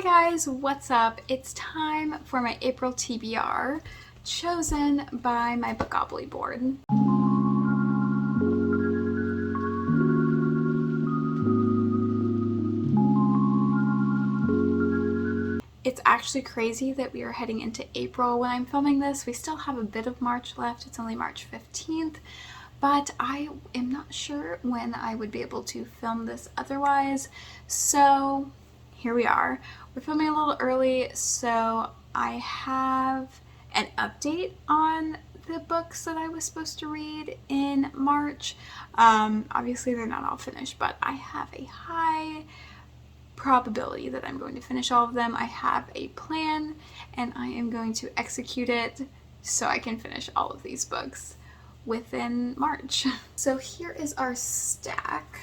Hi guys, what's up? It's time for my April TBR, chosen by my Bookopoly board. It's actually crazy that we are heading into April when I'm filming this. We still have a bit of March left. It's only March 15th, but I am not sure when I would be able to film this otherwise. So here we are. We're filming a little early, so I have an update on the books that I was supposed to read in March. Obviously they're not all finished, but I have a high probability that I'm going to finish all of them. I have a plan and I am going to execute it so I can finish all of these books within March. So here is our stack.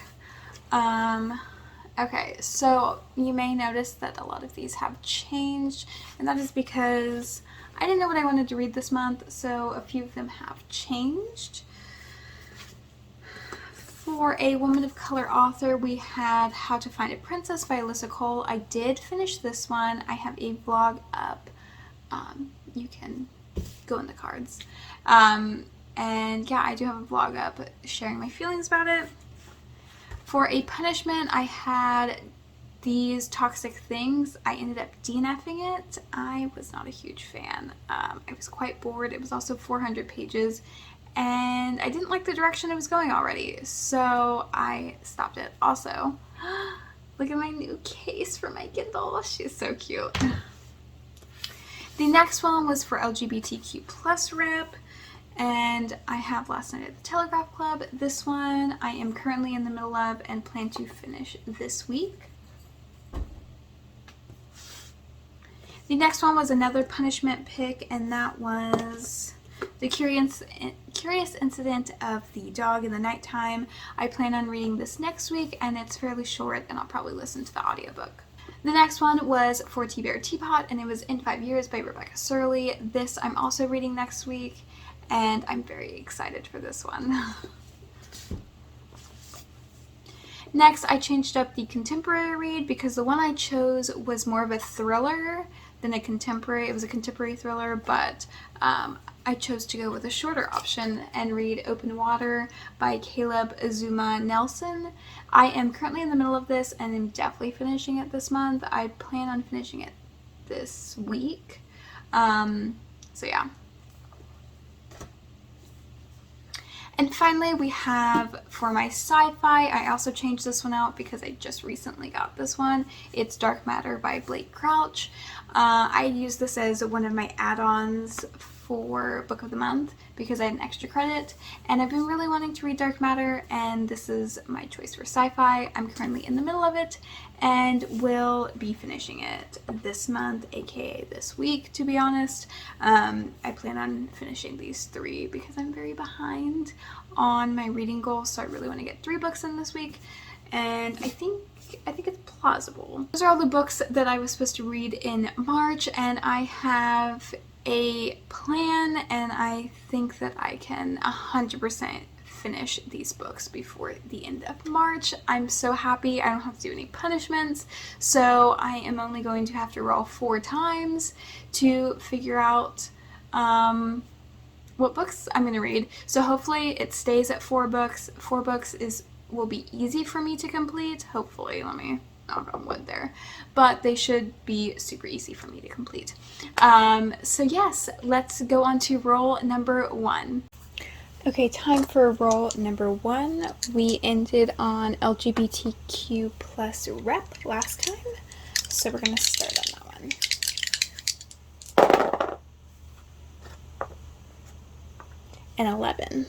Okay, so you may notice that a lot of these have changed, and that is because I didn't know what I wanted to read this month, so a few of them have changed. For a woman of color author, we had How to Find a Princess by Alyssa Cole. I did finish this one. I have a vlog up. You can go in the cards. And yeah, I do have a vlog up sharing my feelings about it. For a punishment, I had These Toxic Things. I ended up DNFing it. I was not a huge fan. I was quite bored. It was also 400 pages. And I didn't like the direction it was going already, so I stopped it. Also, look at my new case for my Kindle. She's so cute. The next one was for LGBTQ+ rep, and I have Last Night at the Telegraph Club. This one I am currently in the middle of and plan to finish this week. The next one was another punishment pick, and that was The Curious Incident of the Dog in the Nighttime. I plan on reading this next week, and it's fairly short, and I'll probably listen to the audiobook. The next one was for TBR Teapot, and it was In 5 Years by Rebecca Surley. This I'm also reading next week, and I'm very excited for this one. Next, I changed up the contemporary read because the one I chose was more of a thriller than a contemporary. It was a contemporary thriller, but I chose to go with a shorter option and read Open Water by Caleb Azuma Nelson. I am currently in the middle of this and am definitely finishing it this month. I plan on finishing it this week. So yeah. And finally, we have for my sci-fi, I also changed this one out because I just recently got this one. It's Dark Matter by Blake Crouch. I used this as one of my add-ons for Book of the Month because I had an extra credit, and I've been really wanting to read Dark Matter, and this is my choice for sci-fi. I'm currently in the middle of it and will be finishing it this month, aka this week, to be honest. I plan on finishing these 3 because I'm very behind on my reading goals, so I really want to get 3 books in this week, and I think it's plausible. Those are all the books that I was supposed to read in March, and I have a plan, and I think that I can 100% finish these books before the end of March. I'm so happy I don't have to do any punishments, so I am only going to have to roll 4 times to figure out what books I'm going to read. So hopefully it stays at 4 books. 4 books will be easy for me to complete. Hopefully, let me knock on wood there, but they should be super easy for me to complete. So yes, let's go on to roll number 1. Okay, time for roll number 1. We ended on LGBTQ+ rep last time, so we're gonna start on that one. An 11.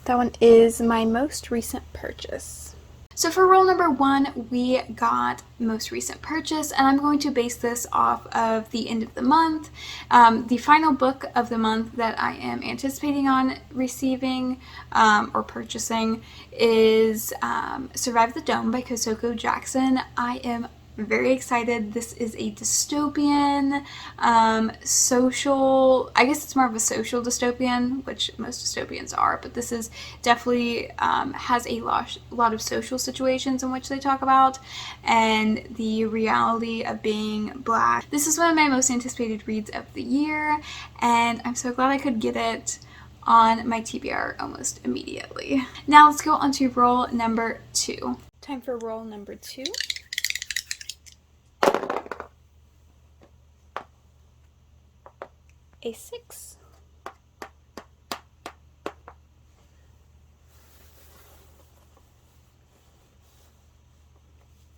That one is my most recent purchase. So for roll number 1, we got most recent purchase, and I'm going to base this off of the end of the month. The final book of the month that I am anticipating on receiving or purchasing is Survive the Dome by Kosoko Jackson. I am very excited. This is a dystopian, social, I guess it's more of a social dystopian, which most dystopians are, but this is definitely has a lot of social situations in which they talk about, and the reality of being Black. This is one of my most anticipated reads of the year, and I'm so glad I could get it on my TBR almost immediately. Now let's go on to roll number 2. Time for roll number 2. A 6.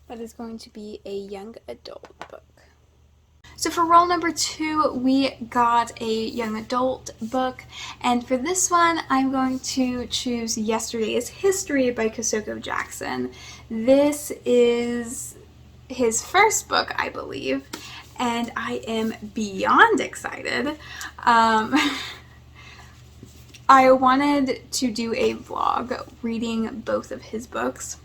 That is going to be a young adult book. So for roll number 2, we got a young adult book, and for this one, I'm going to choose Yesterday's History by Kosoko Jackson. This is his first book, I believe, and I am beyond excited. I wanted to do a vlog reading both of his books,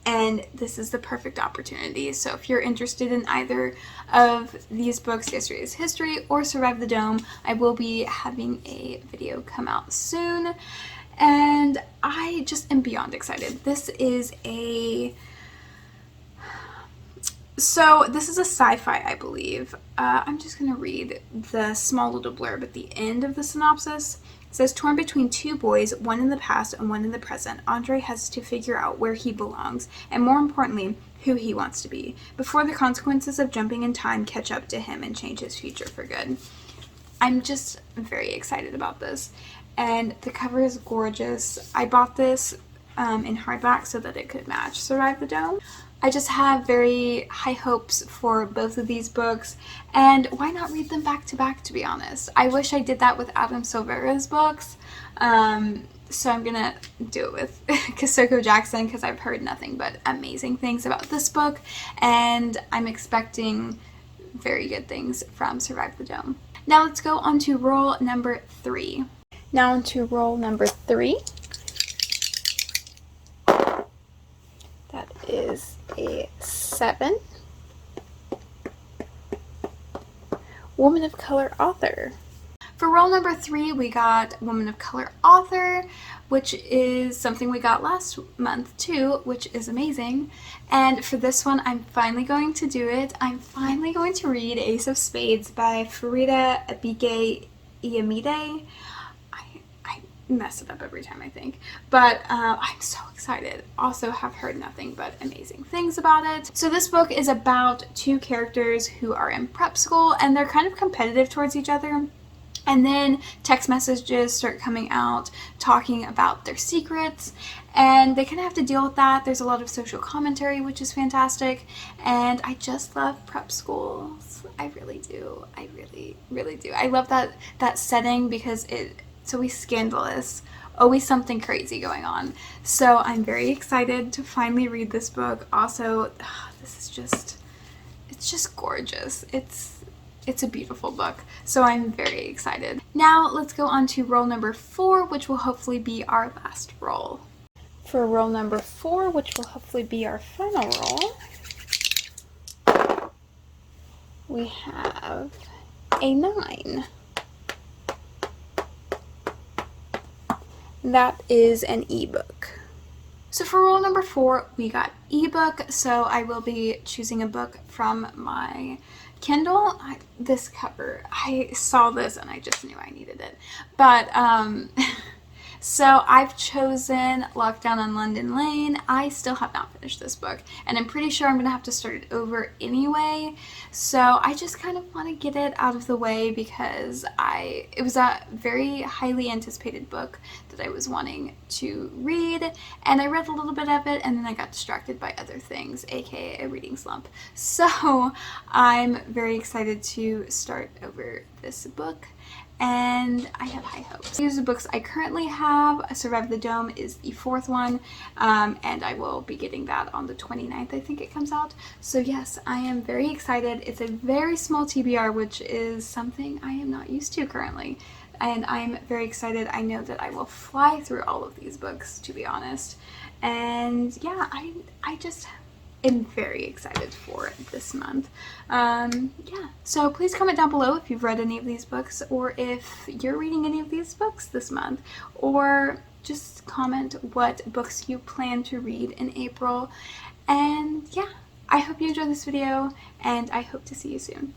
and this is the perfect opportunity. So if you're interested in either of these books, Yesterday's History or Survive the Dome, I will be having a video come out soon, and I just am beyond excited. This is a sci-fi, I believe. I'm just going to read the small little blurb at the end of the synopsis. It says, torn between two boys, one in the past and one in the present, Andre has to figure out where he belongs, and more importantly, who he wants to be, before the consequences of jumping in time catch up to him and change his future for good. I'm just very excited about this, and the cover is gorgeous. I bought this in hardback so that it could match Survive the Dome. I just have very high hopes for both of these books, and why not read them back to back, to be honest? I wish I did that with Adam Silvera's books, so I'm gonna do it with Kosoko Jackson because I've heard nothing but amazing things about this book, and I'm expecting very good things from Survive the Dome. Now let's go on to roll number 3. Now on to roll number 3. That is a 7. Woman of Color author. For roll number 3, we got Woman of Color author, which is something we got last month too, which is amazing. And for this one, I'm finally going to do it. I'm finally going to read Ace of Spades by Farida Abike Iyamide. I mess it up every time, I think, but I'm so excited. Also have heard nothing but amazing things about it. So this book is about two characters who are in prep school, and they're kind of competitive towards each other, and then text messages start coming out talking about their secrets, and they kind of have to deal with that. There's a lot of social commentary, which is fantastic, and I just love prep schools. I really do. I really, really do. I love that setting because it's always scandalous, always something crazy going on. So I'm very excited to finally read this book. Also, this is it's just gorgeous. It's a beautiful book. So I'm very excited. Now let's go on to roll number 4, which will hopefully be our last roll. For roll number 4, which will hopefully be our final roll, we have a 9. That is an ebook. So for roll number 4, we got ebook. So I will be choosing a book from my Kindle. This cover, I saw this and I just knew I needed it. But so I've chosen Lockdown on London Lane. I still have not finished this book, and I'm pretty sure I'm gonna have to start it over anyway. So I just kind of want to get it out of the way because it was a very highly anticipated book that I was wanting to read, and I read a little bit of it and then I got distracted by other things, aka a reading slump. So I'm very excited to start over this book, and I have high hopes. These are the books I currently have. Survive the Dome is the 4th one, and I will be getting that on the 29th, I think it comes out. So yes, I am very excited. It's a very small TBR, which is something I am not used to currently, and I'm very excited. I know that I will fly through all of these books, to be honest. And yeah, am very excited for it this month. Yeah, so please comment down below if you've read any of these books, or if you're reading any of these books this month, or just comment what books you plan to read in April. And yeah, I hope you enjoyed this video, and I hope to see you soon.